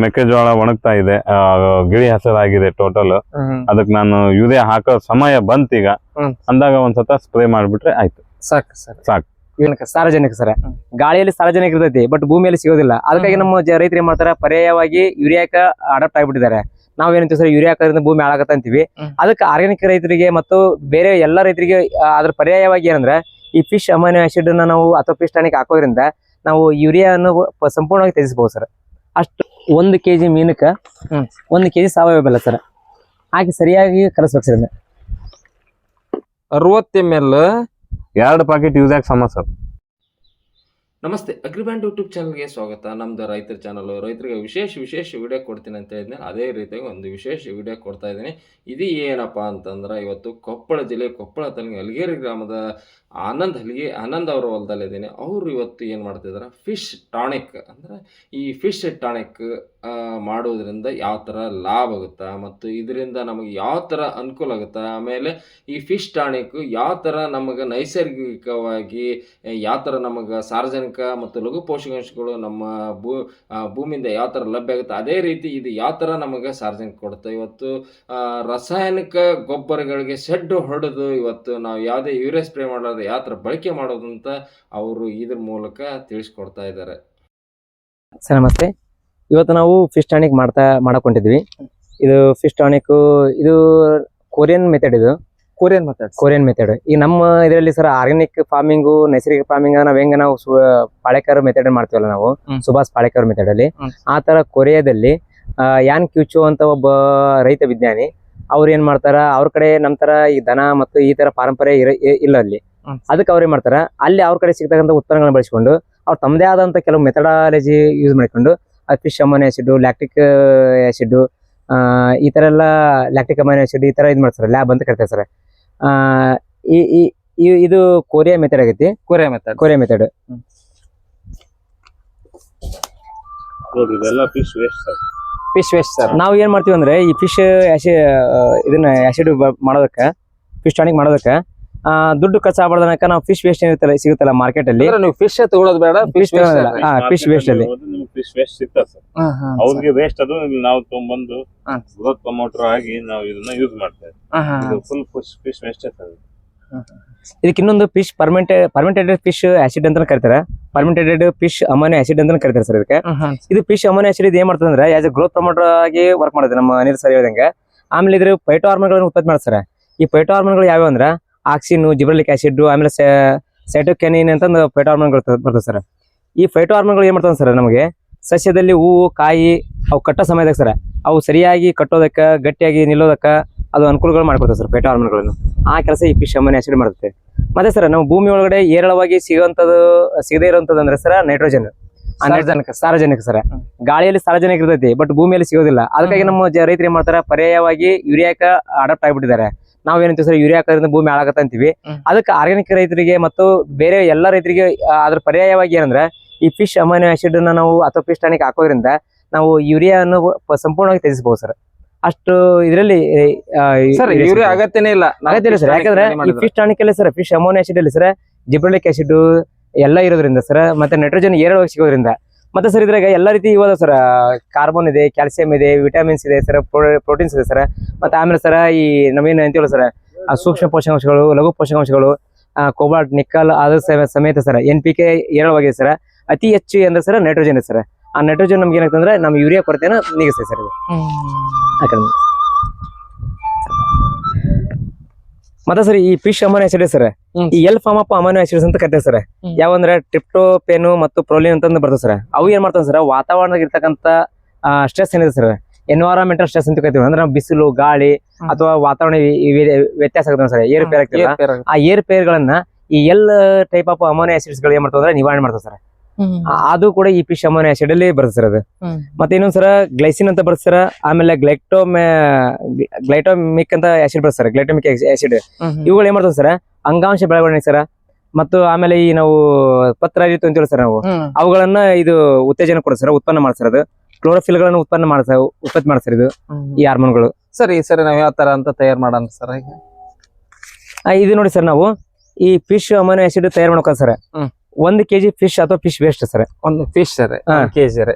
ಮೆಕ್ಕೆಜೋಳ ಒಣಗ್ತಾ ಇದೆ, ಗಿಳಿ ಹಸರಾಗಿದೆ ಟೋಟಲ್. ಅದಕ್ಕೆ ನಾನು ಯೂರಿಯಾ ಹಾಕೋ ಸಮಯ ಬಂತೀಗ ಅಂದಾಗ ಒಂದ್ಸತ ಸ್ಪ್ರೇ ಮಾಡ್ಬಿಟ್ರೆ ಆಯ್ತು, ಸಾಕು. ಸಾರ್ವಜನಿಕ ಸರ್, ಗಾಳಿಯಲ್ಲಿ ಸಾರ್ವಜನಿಕ ಇರ್ತೈತಿ, ಬಟ್ ಭೂಮಿಯಲ್ಲಿ ಸಿಗೋದಿಲ್ಲ. ಅದಕ್ಕಾಗಿ ನಮ್ಮ ರೈತರು ಏನ್ ಮಾಡ್ತಾರ, ಪರ್ಯಾಯವಾಗಿ ಯೂರಿಯಾಕ ಅಡಾಪ್ಟ್ ಆಗ್ಬಿಟ್ಟಿದ್ದಾರೆ. ನಾವೇನಂತೀವಿ ಸರ್, ಯೂರಿಯಾ ಹಾಕೋದ್ರಿಂದ ಭೂಮಿ ಹಾಳಾಗತ್ತ ಅಂತೀವಿ. ಅದಕ್ಕೆ ಆರ್ಗ್ಯಾನಿಕ್ ರೈತರಿಗೆ ಮತ್ತು ಬೇರೆ ಎಲ್ಲ ರೈತರಿಗೆ ಅದ್ರ ಪರ್ಯಾಯವಾಗಿ ಏನಂದ್ರೆ ಈ ಫಿಶ್ ಅಮೈನೋ ಆಸಿಡ್ ನಾವು ಅಥವಾ ಫಿಶ್ ಟಾನಿಕ್ ಹಾಕೋದ್ರಿಂದ ನಾವು ಯೂರಿಯಾವನ್ನು ಸಂಪೂರ್ಣವಾಗಿ ತ್ಯಜಿಸಬಹುದು ಸರ್. ಅಷ್ಟು 1 kg ಮೀನಕ್ಕೆ 1 kg ಸಾವಯವ ಬೆಲ್ಲ ಸರ್ ಹಾಕಿ ಸರಿಯಾಗಿ ಕಲಸ್ಬೇಕು ಸರ್. 60 ml 2 ಪ್ಯಾಕೆಟ್ ಯೂಸ್ ಆಗಿ ಸಮ ಸರ್. ನಮಸ್ತೆ, ಅಗ್ರಿಬ್ಯಾಂಡ್ ಯೂಟ್ಯೂಬ್ ಚಾನಲ್ಗೆ ಸ್ವಾಗತ. ನಮ್ದು ರೈತರ ಚಾನಲ್, ರೈತರಿಗೆ ವಿಶೇಷ ವಿಡಿಯೋ ಕೊಡ್ತೀನಿ ಅಂತ ಹೇಳಿದ್ನೆ. ಅದೇ ರೀತಿಯಾಗಿ ಒಂದು ವಿಶೇಷ ವಿಡಿಯೋ ಕೊಡ್ತಾ ಇದ್ದೀನಿ. ಇದು ಏನಪ್ಪ ಅಂತಂದ್ರೆ, ಇವತ್ತು ಕೊಪ್ಪಳ ಜಿಲ್ಲೆ ಕೊಪ್ಪಳ ತಾಲೂಕಿನ ಹಲಗೇರಿ ಗ್ರಾಮದ ಆನಂದ್ ಅವರ ಹೊಲದಲ್ಲಿದ್ದೀನಿ. ಅವರು ಇವತ್ತು ಏನು ಮಾಡ್ತಿದ್ದಾರೆ, ಫಿಶ್ ಟಾನಿಕ್ ಅಂದರೆ ಈ ಫಿಶ್ ಟಾನಿಕ್ ಮಾಡೋದ್ರಿಂದ ಯಾವ ಥರ ಲಾಭ ಆಗುತ್ತಾ ಮತ್ತು ಇದರಿಂದ ನಮಗೆ ಯಾವ ಥರ ಅನುಕೂಲ ಆಗುತ್ತಾ, ಆಮೇಲೆ ಈ ಫಿಶ್ ಟಾನಿಕ್ ಯಾವ ಥರ ನಮಗೆ ನೈಸರ್ಗಿಕವಾಗಿ ಯಾವ ಥರ ನಮಗೆ ಸಾರ್ವಜನಿಕ ಮತ್ತು ಲಘು ಪೋಷಕಾಂಶಗಳು ನಮ್ಮ ಭೂಮಿಯಿಂದ ಯಾವ ಥರ ಲಭ್ಯ ಆಗುತ್ತೆ, ಅದೇ ರೀತಿ ಇದು ಯಾವ ಥರ ನಮಗೆ ಸಾರ್ವಜನಿಕ ಕೊಡುತ್ತೆ. ಇವತ್ತು ರಾಸಾಯನಿಕ ಗೊಬ್ಬರಗಳಿಗೆ ಶೆಡ್ ಹೊಡೆದು ಇವತ್ತು ನಾವು ಯಾವುದೇ ಯೂರಿಯಾ ಸ್ಪ್ರೇ ಮಾಡಲಾರ್ದೆ ಯಾವ ಥರ ಬಳಕೆ ಮಾಡೋದು ಅಂತ ಅವರು ಇದ್ರ ಮೂಲಕ ತಿಳಿಸ್ಕೊಡ್ತಾ ಇದ್ದಾರೆ. ಸರ್ ನಮಸ್ತೆ, ಇವತ್ತು ನಾವು ಫಿಶ್ ಟಾನಿಕ್ ಮಾಡಕೊಂಡಿದ್ವಿ. ಇದು ಫಿಶ್ ಟಾನಿಕ್ ಇದು ಕೊರಿಯನ್ ಮೆಥಡ್. ಇದು ಕೊರಿಯನ್ ಮೆಥಡ್. ಈಗ ನಮ್ಮ ಇದರಲ್ಲಿ ಸರ್ ಆರ್ಗ್ಯಾನಿಕ್ ಫಾರ್ಮಿಂಗು, ನೈಸರ್ಗಿಕ ಫಾರ್ಮಿಂಗ್ ನಾವು ಹೆಂಗ ನಾವು ಪಾಳೇಕರ್ ಮೆಥಡ್ ಮಾಡ್ತೀವಲ್ಲ ನಾವು, ಸುಭಾಷ್ ಪಾಳೇಕರ್ ಮೆಥಡ್ ಅಲ್ಲಿ, ಆ ತರ ಕೊರಿಯಾದಲ್ಲಿ ಯಾನ್ ಕ್ಯೂಚೋ ಅಂತ ಒಬ್ಬ ರೈತ ವಿಜ್ಞಾನಿ ಅವ್ರು ಏನ್ ಮಾಡ್ತಾರ, ಅವ್ರ ಕಡೆ ನಮ್ ತರ ಈ ದನ ಮತ್ತು ಈ ತರ ಪಾರಂಪರ್ಯ ಇಲ್ಲ ಅಲ್ಲಿ. ಅದಕ್ಕೆ ಅವ್ರು ಏನ್ ಮಾಡ್ತಾರ, ಅಲ್ಲಿ ಅವ್ರ ಕಡೆ ಸಿಗ್ತಕ್ಕಂಥ ಉತ್ಪನ್ನಗಳನ್ನ ಬಳಸಿಕೊಂಡು ಅವ್ರು ತಮ್ಮದೇ ಆದಂತ ಕೆಲವು ಮೆಥಡಾಲಜಿ ಯೂಸ್ ಮಾಡ್ಕೊಂಡು fish amino acid, lactic acid, ಈ ತರ ಎಲ್ಲ ಲ್ಯಾಕ್ಟಿಕ್ ಅಮೈನೋ ಆಸಿಡ್ ಈ ತರ ಇದು ಮಾಡ್ತಾರೆ, ಲ್ಯಾಬ್ ಅಂತ ಕರಿತಾರೆ ಸರ್. ಇದು ಕೊರಿಯಾ ಮೆಥಡ್ ಆಗೈತಿ. Korea method fish waste sir. ನಾವು ಏನ್ ಮಾಡ್ತೀವಿ ಅಂದ್ರೆ ಈ ಫಿಶ್ ಇದನ್ನ ಆಸಿಡ್ ಮಾಡೋದಕ್ಕ, ಫಿಶ್ ಟಾನಿಕ್ ಮಾಡೋದಕ್ಕ ದುಡ್ಡು ಖರ್ಚು ಆಗ್ಬಾರ್ದನಕ ನಾವು ಫಿಶ್ ವೇಸ್ಟ್ ಏನಿರ್ತಲ್ಲ ಸಿಗುತ್ತಲ್ಲ ಮಾರ್ಕೆಟ್ ಅಲ್ಲಿ, ನೀವು ಫಿಶ್ ತಗೊಳ್ಳೋದು ಬೇಡ, ಫಿಶ್ ಫಿಶ್ ವೇಸ್ಟ್ ಅಲ್ಲಿ ಫಿಶ್ ವೇಸ್ಟ್ ಸಿಗ್ತದೆ ಸರ್. ಅವ್ರಿಗೆ ವೇಸ್ಟ್ ಅದು ನಾವು ತೊಗೊಂಡ್ಬಂದು ಗ್ರೋತ್ ಪ್ರಮೋಟರ್ ಆಗಿ ನಾವು ಇದನ್ನ ಯೂಸ್ ಮಾಡ್ತೇವೆ. ಇದು ಫುಲ್ ಫಿಶ್ ವೇಸ್ಟ್ ಸರ್. ಇದಕ್ಕೆ ಇನ್ನೊಂದು ಫಿಶ್ ಪರ್ಮೆಂಟೆಡ್ ಫಿಶ್ ಆಸಿಡ್ ಅಂತ ಕರಿತಾರೆ, ಪರ್ಮೆಂಟೆಡ್ ಫಿಶ್ ಅಮೈನೋ ಆಸಿಡ್ ಅಂತ ಕರಿತಾರೆ ಸರ್ ಇದಕ್ಕೆ. ಇದು ಫಿಶ್ ಅಮೈನೋ ಆಸಿಡ್ ಇದು ಏನ್ ಮಾಡ್ತದೆ ಅಂದ್ರೆ ಆಸ್ ಎ ಗ್ರೋತ್ ಪ್ರಮೋಟರ್ ಆಗಿ ವರ್ಕ್ ಮಾಡುತ್ತೆ ನಮ್ಮ ಅನಿಲ್ ಸರ್ ಹೇಳಿದಂಗೆ. ಆಮೇಲೆ ಇದ್ರ ಫೈಟೋ ಹಾರ್ಮೋನ್ಗಳನ್ನು ಉತ್ಪತ್ತಿ ಮಾಡ್ತಾರೆ. ಈ ಫೈಟೋ ಹಾರ್ಮೋನ್ಗಳು ಯಾವ್ಯಾವ ಅಂದ್ರೆ ಆಕ್ಸಿನ್, ಜಿಬ್ರಲಿಕ್ ಆಸಿಡ್, ಆಮೇಲೆ ಸೈಟೋಕ್ಯಾನಿನ್ ಅಂತ ಒಂದು ಫೈಟೋ ಹಾರ್ಮೋನ್ಗಳು ಬರ್ತದೆ ಸರ್. ಈ ಫೈಟೋ ಹಾರ್ಮೋನ್ಗಳು ಏನ್ ಮಾಡ್ತಾವೆ ಸರ್, ನಮಗೆ ಸಸ್ಯದಲ್ಲಿ ಹೂವು ಕಾಯಿ ಅವು ಕಟ್ಟೋ ಸಮಯದಾಗ ಸರ್ ಅವು ಸರಿಯಾಗಿ ಕಟ್ಟೋದಕ್ಕ, ಗಟ್ಟಿಯಾಗಿ ನಿಲ್ಲೋದಕ್ಕ ಅದು ಅನುಕೂಲಗಳು ಮಾಡ್ಕೊಡ್ತದೆ ಸರ್ ಫೈಟೋ ಹಾರ್ಮೋನ್ಗಳನ್ನು. ಆ ಕೆಲಸ ಈ ಫಿಶ್ ಅಮೈನೋ ಆಸಿಡ್ ಮಾಡುತ್ತೆ. ಮತ್ತೆ ಸರ್ ನಮ್ಮ ಭೂಮಿ ಒಳಗಡೆ ಹೇರಳವಾಗಿ ಸಿಗದೇ ಇರುವಂತದ್ದು ಅಂದ್ರೆ ಸರ್ ನೈಟ್ರೋಜನ್, ಸಾರಜನಕ ಸರ್. ಗಾಳಿಯಲ್ಲಿ ಸಾರಜನಕ ಇರ್ತೈತಿ, ಬಟ್ ಭೂಮಿಯಲ್ಲಿ ಸಿಗೋದಿಲ್ಲ. ಅದಕ್ಕಾಗಿ ನಮ್ಮ ರೈತರು ಏನ್ ಮಾಡ್ತಾರೆ, ಪರ್ಯಾಯವಾಗಿ ಯೂರಿಯಾಕ ಅಡಾಪ್ಟ್ ಆಗ್ಬಿಟ್ಟಿದ್ದಾರೆ. ನಾವೇನಂತೀವಿ ಸರ್, ಯೂರಿಯಾ ಹಾಕೋದ್ರಿಂದ ಭೂಮಿ ಹಾಳಾಗತ್ತ ಅಂತೀವಿ. ಅದಕ್ಕೆ ಆರ್ಗ್ಯಾನಿಕ್ ರೈತರಿಗೆ ಮತ್ತು ಬೇರೆ ಎಲ್ಲ ರೈತರಿಗೆ ಅದ್ರ ಪರ್ಯಾಯವಾಗಿ ಏನಂದ್ರೆ ಈ ಫಿಶ್ ಅಮೈನೋ ಆಸಿಡ್ ನಾವು ಅಥವಾ ಫಿಶ್ ಟಾನಿಕ್ ಹಾಕೋದ್ರಿಂದ ನಾವು ಯೂರಿಯಾವನ್ನು ಸಂಪೂರ್ಣವಾಗಿ ತ್ಯಜಿಸಬಹುದು ಸರ್. ಅಷ್ಟು ಇದರಲ್ಲಿ ಯೂರಿಯಾ ಅಗತ್ಯನೇ ಇಲ್ಲ ಸರ್. ಯಾಕಂದ್ರೆ ಈ ಫಿಶ್ ಟಾನಿಕ್ ಅಲ್ಲಿ ಸರ್, ಫಿಶ್ ಅಮೈನೋ ಆಸಿಡ್ ಅಲ್ಲಿ ಸರ್ ಜಿಬ್ರಲಿಕ್ ಆಸಿಡ್ ಎಲ್ಲ ಇರೋದ್ರಿಂದ ಸರ್, ಮತ್ತೆ ನೈಟ್ರೋಜನ್ ಹೇರಳವಾಗಿ ಸಿಗೋದ್ರಿಂದ, ಮತ್ತೆ ಸರ್ ಇದ್ರಾಗ ಎಲ್ಲ ರೀತಿ ಇವಾಗ ಸರ್ ಕಾರ್ಬನ್ ಇದೆ, ಕ್ಯಾಲ್ಸಿಯಂ ಇದೆ, ವಿಟಮಿನ್ಸ್ ಇದೆ ಸರ್, ಪ್ರೋಟೀನ್ಸ್ ಇದೆ ಸರ್. ಮತ್ತೆ ಆಮೇಲೆ ಸರ್ ಈ ನಾವೇನು ಅಂತೀವಲ್ಲ ಸರ್ ಸೂಕ್ಷ್ಮ ಪೋಷಕಾಂಶಗಳು, ಲಘು ಪೋಷಕಾಂಶಗಳು, ಕೋಬಾಲ್ಟ್, ನಿಕ್ಕಲ್ ಅದ್ರ ಸಮೇತ ಸರ್ NPK ಹೇರಳವಾಗಿದೆ ಸರ್. ಅತಿ ಹೆಚ್ಚು ಅಂದ್ರೆ ಸರ್ ನೈಟ್ರೋಜನ್ ಇದೆ ಸರ್. ಆ ನೈಟ್ರೋಜನ್ ನಮ್ಗೆ ಏನಾಗ್ತಂದ್ರೆ ನಮ್ಮ ಯೂರಿಯಾ ಕೊರತೆನ ನೀಗಿಸ್ತದೆ ಸರ್ ಇದು. ಮತ್ತೆ ಸರ್ ಈ ಫಿಶ್ ಅಮೈನೋ ಆಸಿಡ್ ಸರ್ ಈ L form of amino acids ಅಂತ ಕರಿತಾರೆ ಸರ್. ಯಾವಂದ್ರೆ ಟ್ರಿಪ್ಟೋಪೇನು ಮತ್ತು ಪ್ರೋಲಿನ್ ಅಂತ ಬರ್ತದೆ ಸರ್. ಅವು ಏನ್ ಮಾಡ್ತಾವ ಸರ್, ವಾತಾವರಣದಾಗ ಇರ್ತಕ್ಕಂಥ ಸ್ಟ್ರೆಸ್ ಏನಿದೆ ಸರ್, ಎನ್ವೈರನ್ಮೆಂಟಲ್ ಸ್ಟ್ರೆಸ್ ಅಂತ ಕರಿತೀವಿ. ಅಂದ್ರೆ ನಾವು ಬಿಸಿಲು, ಗಾಳಿ ಅಥವಾ ವಾತಾವರಣ ವ್ಯತ್ಯಾಸ ಆಗುತ್ತೆ ಸರ್, ಏರುಪೇರ್ ಆಗ್ತದೆ. ಆ ಏರುಪೇರ್ಗಳನ್ನ ಈ L type of amino acids ಗಳು ಏನ್ ಮಾಡ್ತಾವ ಅಂದ್ರೆ ನಿವಾರಣೆ ಮಾಡ್ತಾವ ಸರ್. ಅದು ಕೂಡ ಈ ಫಿಶ್ ಅಮೈನೋ ಆಸಿಡ್ ಅಲ್ಲಿ ಬರ್ತದೆ ಸರ್ ಅದು. ಮತ್ತೆ ಇನ್ನೊಂದ್ಸರ ಗ್ಲೈಸಿನ್ ಅಂತ ಬರ್ತದೆ ಸರ್. ಆಮೇಲೆ ಗ್ಲೈಟೋಮಿಕ್ ಅಂತ ಆಸಿಡ್ ಬರ್ತದೆ ಸರ್, ಗ್ಲೈಟೋಮಿಕ್ ಆಸಿಡ್. ಇವುಗಳು ಏನ್ ಮಾಡ್ತಾವ ಸರ್, ಅಂಗಾಂಶ ಬೆಳವಣಿಗೆ ಸರ್. ಮತ್ತು ಆಮೇಲೆ ಈ ನಾವು ಪತ್ರ ಅಂತೀವಿ ಸರ್, ನಾವು ಅವುಗಳನ್ನ ಇದು ಉತ್ತೇಜನ ಕೊಡ ಸರ್, ಉತ್ಪನ್ನ ಮಾಡ್ಸರ್. ಅದು ಕ್ಲೋರೋಫಿಲ್ ಗಳನ್ನು ಉತ್ಪತ್ತಿ ಮಾಡ್ಸರ್ ಇದು ಈ ಹಾರ್ಮೋನ್ಗಳು. ಸರಿ ಸರಿ, ನಾವ್ ಯಾವ ತರ ಅಂತ ತಯಾರು ಮಾಡೋಣ ಸರ್? ಇದು ನೋಡಿ ಸರ್, ನಾವು ಈ ಫಿಶ್ ಅಮೈನೋ ಆಸಿಡ್ ತಯಾರು ಮಾಡ್ಕೋ ಸರ್. 1 kg ಫಿಶ್ ಅಥವಾ ಫಿಶ್ ವೇಸ್ಟ್ ಸರ್. ಒಂದು ಫಿಶ್ ಸರ್ ಹಾ. ಕೆಜಿ ರೀ.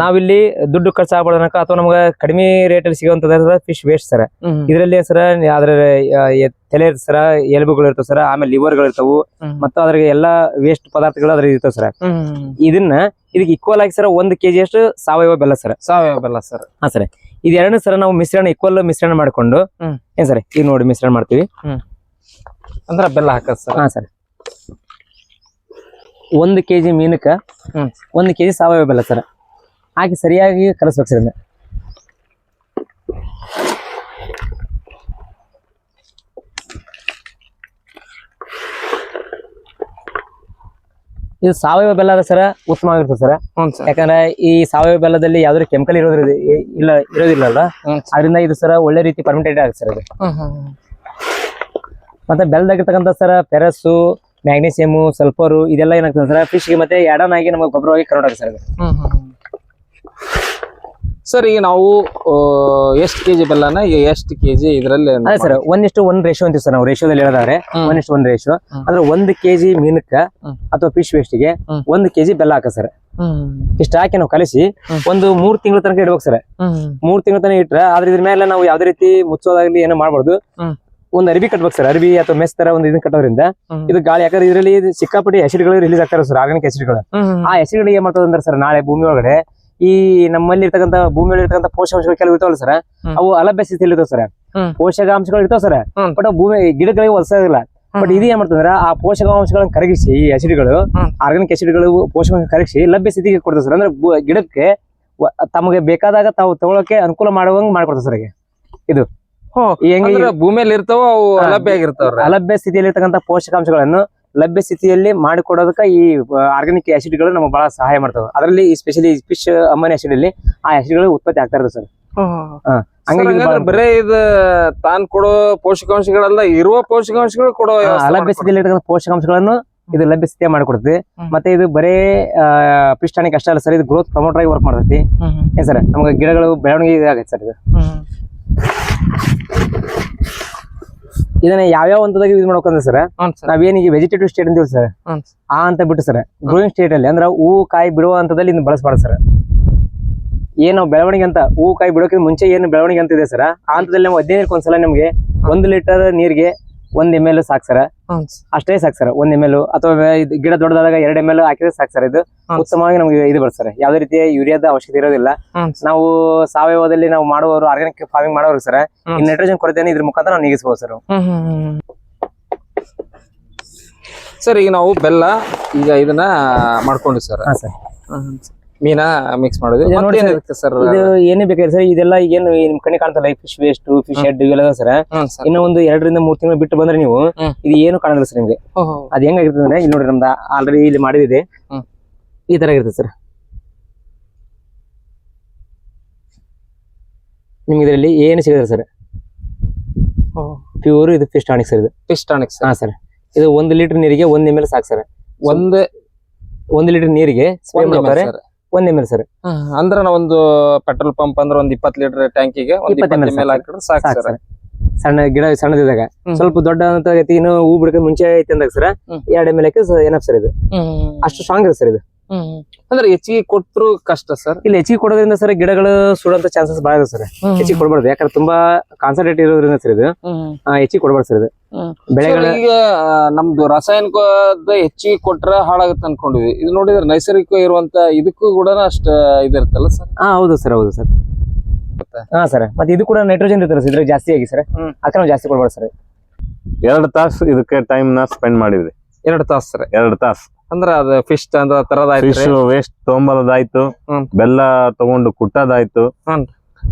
ನಾವಿಲ್ಲಿ ದುಡ್ಡು ಖರ್ಚು ಆಗ್ಬಾರ್ದನಕ ಅಥವಾ ನಮ್ಗೆ ಕಡಿಮೆ ರೇಟ್ ಅಲ್ಲಿ ಸಿಗುವಂತದ ಫಿಶ್ ವೇಸ್ಟ್ ಸರ್. ಇದ್ರಲ್ಲಿ ಸರ ಅದ್ರ ತಲೆ ಇರ್ತದೆ ಸರ, ಎಲುಬುಗಳು ಇರ್ತಾವ ಸರ್, ಆಮೇಲೆ ಲಿವರ್ಗಳು ಇರ್ತಾವು, ಮತ್ತು ಅದ್ರಾಗ ಎಲ್ಲಾ ವೇಸ್ಟ್ ಪದಾರ್ಥಗಳು ಅದ್ರ ಇರ್ತಾವ ಸರ್. ಇದಕ್ಕೆ ಈಕ್ವಲ್ ಆಗಿ ಸರ್ 1 kg ಅಷ್ಟು ಸಾವಯವ ಬೆಲ್ಲ ಸರ್. ಸಾವಯವ ಬೆಲ್ಲ ಸರ್. ಹಾ ಸರ್. ಇದೆರಡನ್ನೂ ಸರ್ ನಾವು ಈಕ್ವಲ್ ಮಿಶ್ರಣ ಮಾಡ್ಕೊಂಡು ಏನ್ ಸರ್ ಈಗ ನೋಡಿ ಮಿಶ್ರಣ ಮಾಡ್ತೀವಿ. ಅಂದ್ರ ಬೆಲ್ಲ ಹಾಕದ್ ಸರ್. ಹಾ ಸರ್. 1 kg ಮೀನಕ್ಕ 1 kg ಸಾವಯವ ಬೆಲ್ಲ ಸರ್ ಹಾಕಿ ಸರಿಯಾಗಿ ಕಲಸ್ಬೇಕು ಸರ್. ಇದು ಸಾವಯವ ಬೆಲ್ಲ ಅದ ಸರ, ಉತ್ತಮವಾಗಿರ್ತದೆ ಸರ್. ಯಾಕಂದ್ರೆ ಈ ಸಾವಯವ ಬೆಲ್ಲದಲ್ಲಿ ಯಾವ್ದಾದ್ರು ಕೆಮಿಕಲ್ ಇರೋದಿಲ್ಲ, ಅದರಿಂದ ಇದು ಸರ ಒಳ್ಳೆ ರೀತಿ ಪರ್ಮಿಟೆಡ್ ಆಗುತ್ತೆ ಸರ್. ಇದು ಮತ್ತೆ ಬೆಲ್ಲದಾಗಿರ್ತಕ್ಕಂಥ ಸರ್ ಪೆರಸ್ಸು, ಮ್ಯಾಗ್ನೀಸಿಯಮ್, ಸಲ್ಫರ್ ಇದೆಲ್ಲ ಏನಾಗ್ತದೆ ಸರ್ ಫಿಶ್ಗೆ ಮತ್ತೆ ಆಡ್ ಆಗಿ ನಮಗೆ ಗೊಬ್ಬರವಾಗಿ ಕನ್ವರ್ಟ್ ಆಗುತ್ತೆ ಸರ್. ಸರ್ ಈಗ ನಾವು ಎಷ್ಟು ಕೆಜಿ ಬೆಲ್ಲನ ಎಷ್ಟು ಕೆಜಿ ಇದ್ರಲ್ಲಿ ಅದೇ ಸರ್ 1:1 ರೇಷಿಯೋ ಅಂತೀವಿ ಸರ್ ನಾವು. ರೇಷಿಯೋದಲ್ಲಿ ಹೇಳಿದ್ರೆ 1:1 ರೇಷಿಯೋ ಅಂದ್ರೆ 1 kg ಮೀನಕ್ಕ ಅಥವಾ ಫಿಶ್ ವೇಸ್ಟ್ಗೆ 1 kg ಬೆಲ್ಲ ಹಾಕ ಸರ್. ಇಷ್ಟ ಹಾಕಿ ನಾವು ಕಲಿಸಿ ಒಂದು 3 ತಿಂಗಳ ತನಕ ಇಡ್ಬೇಕು ಸರ್. 3 ತಿಂಗಳ ತನಕ ಇಟ್ರೆ ಆದ್ರೆ ಇದ್ರ ಮೇಲೆ ನಾವು ಯಾವ್ದೇ ರೀತಿ ಮುಚ್ಚೋದಾಗ್ಲಿ ಏನೋ ಮಾಡ್ಬಾರ್ದು. ಒಂದು ಅರ್ಬಿ ಕಟ್ಬೇಕು ಸರ್. ಅರ್ಬಿ ಅಥವಾ ಮೆಸ್ ತರ ಒಂದು ಇದನ್ನ ಕಟ್ಟೋದ್ರಿಂದ ಇದು ಗಾಳಿ, ಯಾಕಂದ್ರೆ ಇದರಲ್ಲಿ ಸಿಕ್ಕಾಪಟ್ಟಿ ಆಸಿಡ್ಗಳು ರಿಲೀಸ್ ಆಗ್ತಾರೆ ಸರ್, ಆರ್ಗಾನಿಕ್ ಆಸಿಡ್ಗಳು. ಆ ಆಸಿಡ್ಗಳು ಏನ್ ಮಾಡ್ತದೆ ಅಂದ್ರೆ ಸರ್ ನಾಳೆ ಭೂಮಿ ಒಳಗಡೆ ಈ ನಮ್ಮಲ್ಲಿ ಇರ್ತಕ್ಕಂಥ ಭೂಮಿಯಲ್ಲಿ ಇರ್ತಕ್ಕಂಥ ಪೋಷಕಾಂಶಗಳು ಕೆಲವು ಇರ್ತಾವಲ್ಲ ಸರ್, ಅವು ಅಲಭ್ಯ ಸ್ಥಿತಿಯಲ್ಲಿ ಇರ್ತಾವ ಸರ್. ಪೋಷಕಾಂಶಗಳು ಇರ್ತಾವ ಸರ್, ಬಟ್ ಭೂಮಿ ಗಿಡಗಳಿಗೆ ಒದಸೋದಿಲ್ಲ. ಬಟ್ ಇದು ಏನ್ ಮಾಡ್ತಂದ್ರ ಆ ಪೋಷಕಾಂಶಗಳನ್ನ ಕರಗಿಸಿ, ಈ ಆಸಿಡ್ಗಳು ಆರ್ಗಾನಿಕ್ ಆಸಿಡ್ಗಳು ಪೋಷಕಾಂಶ ಕರಗಿಸಿ ಲಭ್ಯ ಸ್ಥಿತಿಗೆ ಕೊಡ್ತದೆ ಸರ್. ಅಂದ್ರೆ ಗಿಡಕ್ಕೆ ತಮಗೆ ಬೇಕಾದಾಗ ತಾವು ತಗೊಳಕ್ಕೆ ಅನುಕೂಲ ಮಾಡುವಂಗ್ ಮಾಡ್ಕೊಡ್ತದೆ ಸರ್. ಇದು ಭೂಮಿಯಲ್ಲಿ ಇರ್ತಾವ, ಅವು ಅಲಭ್ಯ ಆಗಿರ್ತಾವ. ಅಲಭ್ಯ ಸ್ಥಿತಿಯಲ್ಲಿ ಇರ್ತಕ್ಕಂಥ ಪೋಷಕಾಂಶಗಳನ್ನು ಲಭ್ಯ ಸ್ಥಿತಿಯಲ್ಲಿ ಮಾಡಿಕೊಡೋದಕ್ಕ ಈ ಆರ್ಗಾನಿಕ್ ಆಸಿಡ್ಗಳು ನಮಗೆ ಬಹಳ ಸಹಾಯ ಮಾಡ್ತಾವೆ. ಅದರಲ್ಲಿ ಸ್ಪೆಷಲಿ ಫಿಶ್ ಅಮೋನಿಯಾ ಆಸಿಡ್ ಅಲ್ಲಿ ಆ ಆಸಿಡ್ಗಳು ಉತ್ಪತ್ತಿ ಆಗ್ತಾ ಇರ್ತದೆ ಸರ್. ಬರೇ ಇದು ತಾನ್ ಕೊಡೋ ಪೋಷಕಾಂಶಗಳಲ್ಲ, ಇರುವ ಪೋಷಕಾಂಶಗಳು ಕೊಡೋ ಅಲಭ್ಯ ಸ್ಥಿತಿಯಲ್ಲಿ ಇರ್ತಕ್ಕಂಥ ಪೋಷಕಾಂಶಗಳನ್ನು ಇದು ಲಭ್ಯ ಸ್ಥಿತಿಯ ಮಾಡಿಕೊಡ್ತದೆ. ಮತ್ತೆ ಇದು ಬರೇ ಫಿಶ್ ಟಾನಿಕ್ ಅಷ್ಟೇ ಅಲ್ಲ ಸರ್, ಇದು ಗ್ರೋತ್ ಪ್ರಮೋಟರ್ ಆಗಿ ವರ್ಕ್ ಮಾಡ್ತೈತಿ. ಏನ್ ಸರ್ ನಮ್ಗೆ ಗಿಡಗಳು ಬೆಳವಣಿಗೆ ಆಗೈತೆ ಸರ್. ಇದು ಇದನ್ನ ಯಾವ್ಯಾವ ಹಂತದಾಗ ಯೂಸ್ ಮಾಡ್ಬೇಕಂದ್ರೆ ಸರ್, ನಾವೇನಿಗೆ ವೆಜಿಟೇಟಿವ್ ಸ್ಟೇಟ್ ಅಂತೀವಿ ಸರ್, ಆ ಅಂತ ಬಿಟ್ಟು ಸರ್ ಗ್ರೋಯಿಂಗ್ ಸ್ಟೇಟ್ ಅಲ್ಲಿ ಅಂದ್ರೆ ಹೂವು ಕಾಯಿ ಬಿಡುವ ಹಂತದಲ್ಲಿ ಇದನ್ನ ಬಳಸಬಾರ್ದು ಸರ್. ಏನು ಬೆಳವಣಿಗೆ ಅಂತ ಹೂವು ಕಾಯಿ ಬಿಡೋಕೆ ಮುಂಚೆ ಏನು ಬೆಳವಣಿಗೆ ಅಂತ ಇದೆ ಸರ್, ಆ ಹಂತದಲ್ಲಿ ನಾವು 15 ದಿನಕ್ಕೆ ಒಂದ್ಸಲ ನಮ್ಗೆ 1 ಲೀಟರ್ ನೀರಿಗೆ 1 ml ಸಾಕು ಸರ್. ಅಷ್ಟೇ ಸಾಕು ಸರ್. 1 ml ಅಥವಾ ಗಿಡ ದೊಡ್ಡದಾದಾಗ 2 ml ಹಾಕಿದ್ರೆ ಸಾಕು ಸರ್. ಇದು ಉತ್ತಮವಾಗಿ ನಮ್ಗೆ ಇದು ಬರ್ತದೆ. ಯಾವುದೇ ರೀತಿಯ ಯೂರಿಯಾದ ಅವಶ್ಯಕತೆ ಇರೋದಿಲ್ಲ. ನಾವು ಸಾವಯವದಲ್ಲಿ ನಾವು ಮಾಡುವವರು, ಆರ್ಗಾನಿಕ್ ಫಾರ್ಮಿಂಗ್ ಮಾಡೋರು ಸರ್, ಈ ನೈಟ್ರೋಜನ್ ಕೊರತೆಯನ್ನು ಇದ್ರ ಮುಖಾಂತರ ನಾವು ನೀಗಿಸಬಹುದು ಸರ್. ಸರ್ ಈಗ ನಾವು ಬೆಲ್ಲ ಈಗ ಇದನ್ನ ಮಾಡ್ಕೊಂಡ್ವಿ ಸರ್. ಮೀನ ಮಿಕ್ಸ್ ಮಾಡೋದು ಸರ್. ಇದು ಏನೇ ಬೇಕಾದ್ರೆ ಸರ್, ಇದೆಲ್ಲ ಏನು ನಿಮ್ ಕಣ್ಣಿ ಕಾಣ್ತಲ್ಲ, ಫಿಶ್ ವೇಸ್ಟ್, ಫಿಶ್ ಹೆಡ್ ಇವೆಲ್ಲ ಸರ್. ಇನ್ನ ಒಂದು 2 ರಿಂದ 3 ತಿಂಗಳು ಬಿಟ್ಟು ಬಂದ್ರೆ ನೀವು ಇದು ಏನು ಕಾಣಲ್ಲ ಸರ್ ನಿಮ್ಗೆ. ಅದ್ ಹೆಂಗಾಗಿರ್ತದೆ ಅಂದ್ರೆ, ಇಲ್ಲಿ ನೋಡ್ರಿ ನಮ್ದು ಆಲ್ರೆಡಿ ಇಲ್ಲಿ ಮಾಡಿದಿದೆ, ಈ ತರ ಇರ್ತದೆ ಸರ್. ನಿಮ್ಗೆ ಇದರಲ್ಲಿ ಏನು ಸಿಗುತ್ತೆ ಸರ್, ಪ್ಯೂರ್ ಇದು ಫಿಶ್ ಟಾನಿಕ್ ಸರ್. ಇದು ಫಿಶ್ ಟಾನಿಕ್ ಹಾ ಸರ್. ಇದು 1 ಲೀಟರ್ ನೀರಿಗೆ 1 ml ಸಾಕು ಸರ್. 1 ಲೀಟರ್ ನೀರಿಗೆ 1 ml ಸರ್. ಅಂದ್ರೆ ನಾವೊಂದು ಪೆಟ್ರೋಲ್ ಪಂಪ್ ಅಂದ್ರೆ ಒಂದು 20 ಲೀಟರ್ ಟ್ಯಾಂಕಿಗೆ 20 ml ಹಾಕಿದ್ರೆ ಸಾಕು ಸರ್. ಸಣ್ಣ ಗಿಡ ಸಣ್ಣದಿದಾಗ ಸ್ವಲ್ಪ ದೊಡ್ಡ ಅಂತ ಇನ್ನು ಹೂ ಬಿಡಕ ಮುಂಚೆ ಐತಿ ಅಂದಾಗ ಸರ್ 2 ml ಏನಪ್ಪ ಸರ್. ಇದು ಅಷ್ಟು ಸ್ಟ್ರಾಂಗ್ ಇದೆ ಸರ್. ಇದು ಅಂದ್ರೆ ಹೆಚ್ಚಿಗೆ ಕೊಟ್ಟರು ಕಷ್ಟ ಸರ್. ಇಲ್ಲಿ ಹೆಚ್ಚಿಗೆ ಕೊಡೋದ್ರಿಂದ ಸರ್ ಗಿಡಗಳು ಸುಡೋಂತ ಚಾನ್ಸಸ್ ಬಹಳ ಇದೆ ಸರ್. ಹೆಚ್ಚಿಗೆ ಕೊಡಬಾರ್ದು, ಯಾಕಂದ್ರೆ ತುಂಬಾ ಕಾನ್ಸಂಟ್ರೇಟ್ ಇರೋದ್ರಿಂದ ಸರ್ ಇದು ಹೆಚ್ಚಿಗೆ ಕೊಡಬಾರ್ದು ಸರ್. ಇದು ಬೆಳೆಗಳ ಈಗ ನಮ್ದು ರಾಸಾಯನಿಕದ ಹೆಚ್ಚಿಗೆ ಕೊಟ್ರ ಹಾಳಾಗುತ್ತೆ ಅನ್ಕೊಂಡಿದ್ವಿ. ಇದು ನೋಡಿದ್ರೆ ನೈಸರ್ಗಿಕ ಇರುವಂತ ಇದಕ್ಕೂ ಕೂಡ ಅಷ್ಟ ಇದಿರ್ತಲ್ಲ ಸರ್. ಹೌದು ಸರ್, ಹೌದು ಸರ್. ಹಾ ಸರ್. ಮತ್ತೆ ಇದು ಕೂಡ ನೈಟ್ರೋಜನ್ ಇರ್ತಾರೆ ಸರ್ ಇದ್ರಾಗ ಜಾಸ್ತಿ ಆಗಿ ಸರ್. ಅದಕ್ಕೆ ನಾವು ಜಾಸ್ತಿ ಕೊಡಬಾರ್ದು ಸರ್. 2 ತಾಸು ಇದಕ್ಕೆ ಟೈಮ್ ನ ಸ್ಪೆಂಡ್ ಮಾಡಿದ್ವಿ. 2 ತಾಸು ಸರ್. 2 ತಾಸು ಅಂದ್ರ ಅದ ಫಿಶ್ ಅಂದ್ರ ತರದಾಯ್ತು, ಫಿಶ್ ವೇಸ್ಟ್ ತೊಗೊಂಬರೋದಾಯ್ತು, ಬೆಲ್ಲ ತಗೊಂಡು ಕುಟ್ಟೋದಾಯ್ತು.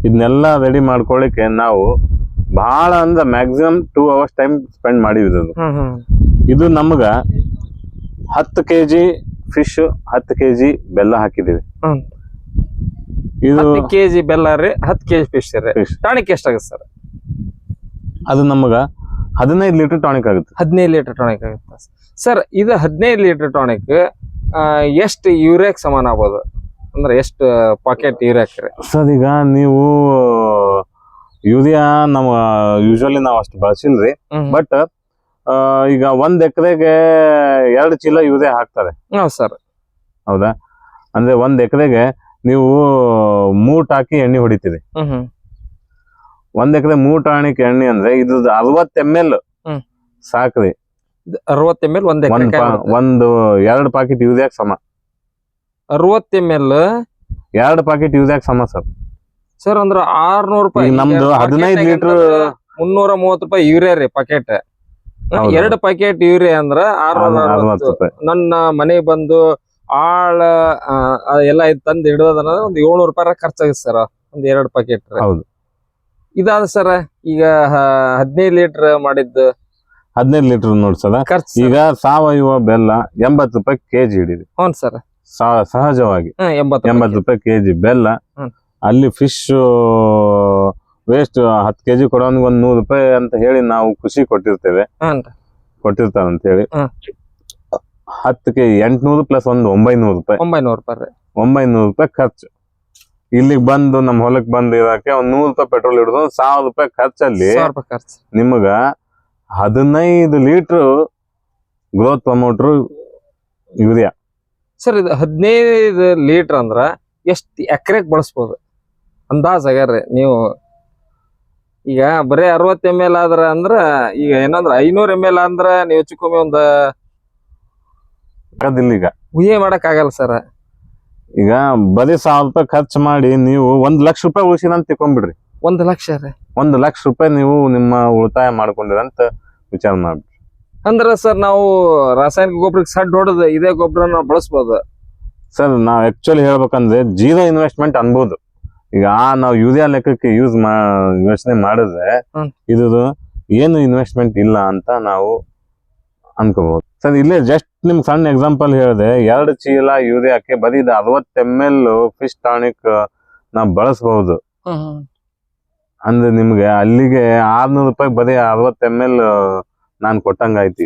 ಇದನ್ನೆಲ್ಲ ರೆಡಿ ಮಾಡ್ಕೊಳ್ಳಿಕ್ಕೆ ನಾವು ಬಹಳ ಅಂದ್ರೆ ಮ್ಯಾಕ್ಸಿಮಮ್ 2 ಅವರ್ಸ್ ಟೈಮ್ ಸ್ಪೆಂಡ್ ಮಾಡಿದ್ವಿ. ಇದು ನಮ್ಗ 10 kg ಫಿಶ್, 10 kg ಬೆಲ್ಲ ಹಾಕಿದೀವಿ. ಇದು 10 kg ಬೆಲ್ಲ ರೀ, 10 kg ಫಿಶ್ ರೀ. ಟಾನಿಕ್ ಎಷ್ಟಾಗುತ್ತೆ ಸರ್? ಅದು ನಮಗ 15 ಲೀಟರ್ ಟಾನಿಕ್ ಆಗುತ್ತೆ. 15 ಲೀಟರ್ ಟಾನಿಕ್ ಆಗುತ್ತೆ ಸರ್. ಇದು 15 ಲೀಟರ್ ಟಾನಿಕ್ ಎಷ್ಟು ಯೂರಿಯಾಕ್ ಸಮಾನ ಆಗ್ಬೋದು? ಅಂದ್ರೆ ಎಷ್ಟು ಪಾಕೆಟ್ ಯೂರಿಯಾಕ್ ರೀ ಸರ್? ಈಗ ನೀವು ಯೂರಿಯಾ ನಾವು ಯೂಶಲಿ ನಾವು ಅಷ್ಟು ಬಳಸಿಲ್ರಿ, ಬಟ್ ಈಗ 1 ಎಕರೆಗೆ 2 ಚೀಲ ಯೂರಿಯಾ ಹಾಕ್ತಾರೆ. ಹೌದು ಸರ್. ಹೌದಾ? ಅಂದ್ರೆ 1 ಎಕರೆಗೆ ನೀವು 3 ಟಾಕಿ ಎಣ್ಣೆ ಹೊಡಿತೀರಿ. 1 ಎಕರೆ 3 ಟಾಣಿಕ್ ಎಣ್ಣೆ ಅಂದ್ರೆ ಇದ್ರದ್ದು 60 ml ಸಾಕ್ರಿ. 60 ml 1 ಎಕರೆ ಒಂದು 2 ಪಾಕೆಟ್ ಯೂರಿಯಾಕ್ ಸಮ. 60 ml 2 ಪಾಕೆಟ್ ಯೂರಿಯಾಕ್ ಸಮ ಸರ್. ಸರ್ ಅಂದ್ರ 600 ರೂಪಾಯಿ. ನಮ್ದು 15 ಲೀಟರ್ 330 ರೂಪಾಯಿ ಯೂರಿಯಾ ರೀ ಪಾಕೆಟ್. 2 ಪಾಕೆಟ್ ಯೂರಿಯಾ ಅಂದ್ರ 660 ರೂಪಾಯಿ. ನನ್ನ ಮನೆಗೆ ಬಂದು ಆಳ ಎಲ್ಲ ತಂದು ಹಿಡಿಯೋದನ್ನ ಒಂದ್ 700 ರೂಪಾಯಿ ಖರ್ಚಾಗುತ್ತೆ ಸರ್ ಒಂದ್ 2 ಪಾಕೆಟ್. ಹೌದು. ಇದಾದ ಸರ್ ಈಗ 15 ಲೀಟರ್ ಮಾಡಿದ್ದು 15 ಲೀಟರ್ ನೋಡಿ ಸರ್ ಖರ್ಚು. ಈಗ ಸಾವಯವ ಬೆಲ್ಲ 80 ರೂಪಾಯಿ ಕೆಜಿ ಹಿಡಿದೆ. ಹ್ಞೂ ಸರ್. ಸಹಜವಾಗಿ 80 ರೂಪಾಯಿ ಕೆಜಿ ಬೆಲ್ಲ. ಅಲ್ಲಿ ಫಿಶ್ ವೇಸ್ಟ್ 10 ಕೆಜಿ ಕೊಡೋನ್ಗೆ 100 ರೂಪಾಯಿ ಅಂತ ಹೇಳಿ ನಾವು ಖುಷಿ ಕೊಟ್ಟಿರ್ತೇವೆ. ಕೊಟ್ಟಿರ್ತಾರ ಅಂತ ಹೇಳಿ 10ಕ್ಕೆ 800 ಪ್ಲಸ್ 900 ರೂಪಾಯಿ. 900 ರೂಪಾಯಿ ಖರ್ಚು. ಇಲ್ಲಿಗೆ ಬಂದು ನಮ್ಮ ಹೊಲಕ್ ಬಂದು ಇರಕ್ಕೆ 100 ರೂಪಾಯಿ ಪೆಟ್ರೋಲ್ ಹಿಡಿದು 1000 ರೂಪಾಯಿ ಖರ್ಚಲ್ಲಿ ನಿಮಗ 15 litre growth promoter urea. Sir ಇದು 15 ಲೀಟರ್ ಅಂದ್ರ ಎಷ್ಟು ಎಕರೆಗೆ ಬಳಸ್ಬೋದು ಅಂದಾಜ್ ಆಗ್ಯಾರ್ರಿ ನೀವು? ಈಗ ಬರೀ 60 ml ಆದ್ರ ಅಂದ್ರ ಈಗ ಏನಂದ್ರ 500 ml ಅಂದ್ರ ನೀವು ಹೆಚ್ಚುಕಮ್ಮಿ ಒಂದ್ ಈಗ ಉಯ್ಯೆ ಮಾಡಕ್ ಆಗಲ್ಲ ಸರ್. ಈಗ ಬರೀ 1000 ರೂಪಾಯಿ ಖರ್ಚು ಮಾಡಿ ನೀವು 1 ಲಕ್ಷ ರೂಪಾಯಿ ಉಳಿಸಿದಂತ ತಿಳ್ಕೊಂಡ್ಬಿಡ್ರಿ. 1 ಲಕ್ಷ ರೀ. 1 ಲಕ್ಷ ರೂಪಾಯಿ ನೀವು ನಿಮ್ಮ ಉಳಿತಾಯ ಮಾಡ್ಕೊಂಡಿರಂತ ವಿಚಾರ ಮಾಡ್ಬಿಡ್ರಿ. ಅಂದ್ರ ಸರ್ ನಾವು ರಾಸಾಯನಿಕ ಗೊಬ್ಬರಕ್ಕೆ ಸಡ್ ಹೊಡೆದು ಇದೇ ಗೊಬ್ಬರ ನಾವು ಬಳಸ್ಬೋದು ಸರ್. ನಾವ್ ಆಕ್ಚುಲಿ ಹೇಳ್ಬೇಕಂದ್ರೆ 0 ಇನ್ವೆಸ್ಟ್ಮೆಂಟ್ ಅನ್ಬೋದು. ಈಗ ನಾವು ಯೂರಿಯಾ ಲೆಕ್ಕಕ್ಕೆ ಯೋಚನೆ ಮಾಡಿದ್ರೆ ಇದು ಏನು ಇನ್ವೆಸ್ಟ್ಮೆಂಟ್ ಇಲ್ಲ ಅಂತ ನಾವು ಅನ್ಕೋಬಹುದು ಸರ್. ಇಲ್ಲೇ ಜಸ್ಟ್ ನಿಮ್ಗೆ ಸಣ್ಣ ಎಕ್ಸಾಂಪಲ್ ಹೇಳಿದೆ. 2 ಚೀಲ ಯೂರಿಯಾಕ್ಕೆ ಬರೀ 60 ml ಫಿಶ್ ಟಾನಿಕ್ ನಾವು ಬಳಸಬಹುದು ಅಂದ್ರೆ ನಿಮ್ಗೆ ಅಲ್ಲಿಗೆ 600 ರೂಪಾಯಿ ಬರೀ 60 ml ನಾನ್ ಕೊಟ್ಟಂಗ ಆಯ್ತು.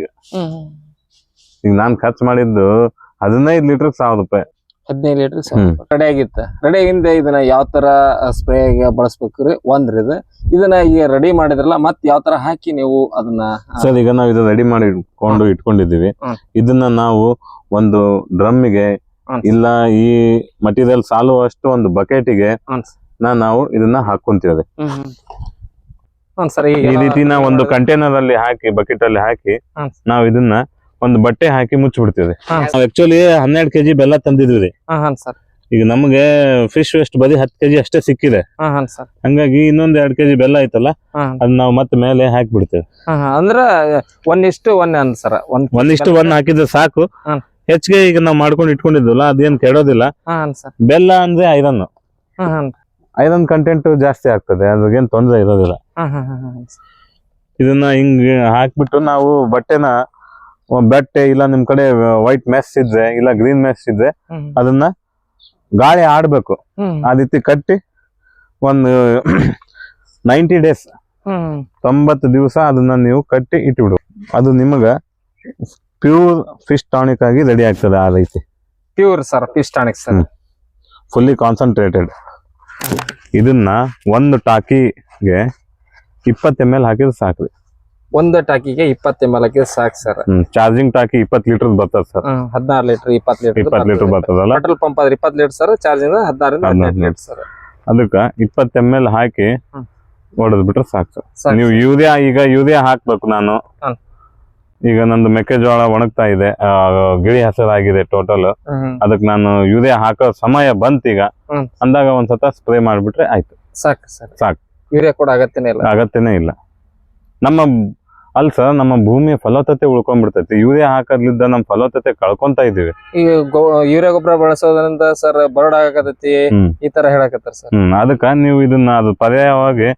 ಈಗ ನಾನ್ ಖರ್ಚು ಮಾಡಿದ್ದು 15 ಲೀಟರ್ 1000 ರೂಪಾಯಿ. 15 ಲೀಟರ್ ರೆಡಿ ಆಗಿತ್ತ. ರೆಡಿ ಆಗಿಂದ ಇದನ್ನ ಯಾವ ತರ ಸ್ಪ್ರೇಗೆ ಬಳಸ್ಬೇಕ್ರಿ ಒಂದ್ರಿ? ಇದನ್ನ ಈಗ ರೆಡಿ ಮಾಡಿದ್ರಲ್ಲ ಮತ್ ಯಾವ ತರ ಹಾಕಿ ನೀವು ಅದನ್ನ? ಸರ್ ಈಗ ನಾವು ಇದು ರೆಡಿ ಮಾಡಿ ಇಟ್ಕೊಂಡಿದೀವಿ. ಇದನ್ನ ನಾವು ಒಂದು ಡ್ರಮ್ಮಿಗೆ ಇಲ್ಲ ಈ ಮಟೀರಿಯಲ್ ಸಾಲುವಷ್ಟು ಒಂದು ಬಕೆಟಿಗೆ ನಾವು ಇದನ್ನ ಹಾಕೊಂತೀವಿ. ಈ ರೀತಿ ನಾವು ಒಂದು ಕಂಟೈನರ್ ಅಲ್ಲಿ ಹಾಕಿ ಬಕೆಟ್ ಅಲ್ಲಿ ಹಾಕಿ ನಾವು ಇದನ್ನ ಒಂದು ಬಟ್ಟೆ ಹಾಕಿ ಮುಚ್ಚಿಬಿಡ್ತೀವಿ. ನಾವು ಆಕ್ಚುಲಿ 12 ಕೆಜಿ ಬೆಲ್ಲ ತಂದಿದ್ವಿ. ಈಗ ನಮ್ಗೆ ಫಿಶ್ ವೇಸ್ಟ್ ಬರೀ 10 ಕೆಜಿ ಅಷ್ಟೇ ಸಿಕ್ಕಿದೆ. ಹಂಗಾಗಿ ಇನ್ನೊಂದ್ 2 ಕೆಜಿ ಬೆಲ್ಲ ಐತಲ್ಲ ಅದ್ ನಾವು ಮತ್ತೆ ಮೇಲೆ ಹಾಕಿ ಬಿಡ್ತೇವೆ. ಅಂದ್ರ 1:1 ಅನ್ಸರ 1:1 ಹಾಕಿದ್ರೆ ಸಾಕು. ಹೆಚ್ಚಿಗೆ ಈಗ ನಾವ್ ಮಾಡ್ಕೊಂಡು ಇಟ್ಕೊಂಡಿದ್ವಲ್ಲ ಅದೇನ್ ಕೆಡೋದಿಲ್ಲ. ಬೆಲ್ಲ ಅಂದ್ರೆ ಐರನ್ ಕಂಟೆಂಟ್ ಜಾಸ್ತಿ ಆಗ್ತದೆ, ಅದ್ರಗೇನ್ ತೊಂದ್ರೆ ಇರೋದಿಲ್ಲ. ಇದನ್ನ ಹಿಂಗ್ ಹಾಕ್ಬಿಟ್ಟು ನಾವು ಬಟ್ಟೆ ಇಲ್ಲ ನಿಮ್ ಕಡೆ ವೈಟ್ ಮೆಸ್ ಇದ್ರೆ ಇಲ್ಲ ಗ್ರೀನ್ ಮೆಸ್ ಇದ್ರೆ ಅದನ್ನ ಗಾಳಿ ಆಡ್ಬೇಕು ಆ ರೀತಿ ಕಟ್ಟಿ ಒಂದು 90 ಡೇಸ್ 90 ದಿವಸ ಅದನ್ನ ನೀವು ಕಟ್ಟಿ ಇಟ್ಬಿಡು. ಅದು ನಿಮಗ ಪ್ಯೂರ್ ಫಿಶ್ ಟಾನಿಕ್ ಆಗಿ ರೆಡಿ ಆಗ್ತದೆ. ಆ ರೀತಿ pure sir fish tonic sir, fully concentrated. ಇದನ್ನ ಒಂದು ಟಾಕಿಗೆ 20 ml ಹಾಕಿದ್ರೆ ಸಾಕ್ರಿ. ಒಂದು ಟಾಕಿಗೆ 20 ml ಹಾಕಿದ್ರೆ ಸಾಕು ಸರ್. ಚಾರ್ಜಿಂಗ್ ಟಾಕಿ 20 ಲೀಟರ್ ಬರ್ತದೆ ಸರ್. 16 ಲೀಟರ್ 20 ಲೀಟರ್ ಬರ್ತದಲ್ಲ. ಪೆಟ್ರೋಲ್ ಪಂಪ್ ಆದ್ರೆ 20 litre sir, charging 16 litre sir. ಅದಕ್ಕ 20 ml ಹಾಕಿ ಹೊಡೆದ್ ಬಿಟ್ರೆ ಸಾಕು ಸರ್. ನೀವು ಯೂರಿಯಾ ಹಾಕ್ಬೇಕು. ನಾನು ಈಗ ನಂದು ಮೆಕ್ಕೆಜೋಳ ಒಣಗ್ತಾ ಇದೆ, ಗಿಳಿ ಹಸರಾಗಿದೆ ಟೋಟಲ್. ಅದಕ್ಕೆ ನಾನು ಯೂರಿಯಾ ಹಾಕೋ ಸಮಯ ಬಂತ ಈಗ ಅಂದಾಗ ಒಂದ್ಸತ ಸ್ಪ್ರೇ ಮಾಡ್ಬಿಟ್ರೆ ಆಯ್ತು, ಸಾಕು. ಯೂರಿಯಾ ಕೂಡ ಅಗತ್ಯನೇ ಇಲ್ಲ. ನಮ್ಮ ಭೂಮಿಯ ಫಲವತ್ತತೆ ಉಳ್ಕೊಂಡ್ಬಿಡ್ತೈತಿ. ಯೂರಿಯಾ ಹಾಕೋದ್ಲಿದ್ದ ನಮ್ ಫಲವತ್ತತೆ ಕಳ್ಕೊಂತ ಇದೀವಿ. ಈಗ ಯೂರಿಯಾ ಗೊಬ್ಬರ ಬಳಸೋದ್ರಿಂದ ಸರ್ ಬರಡ್ ಆಗತೈತಿ ಈ ತರ ಹೇಳಕತ್ತಾರ ಸರ್. ಅದಕ್ಕ ನೀವು ಇದನ್ನ ಅದು ಪರ್ಯಾಯವಾಗಿ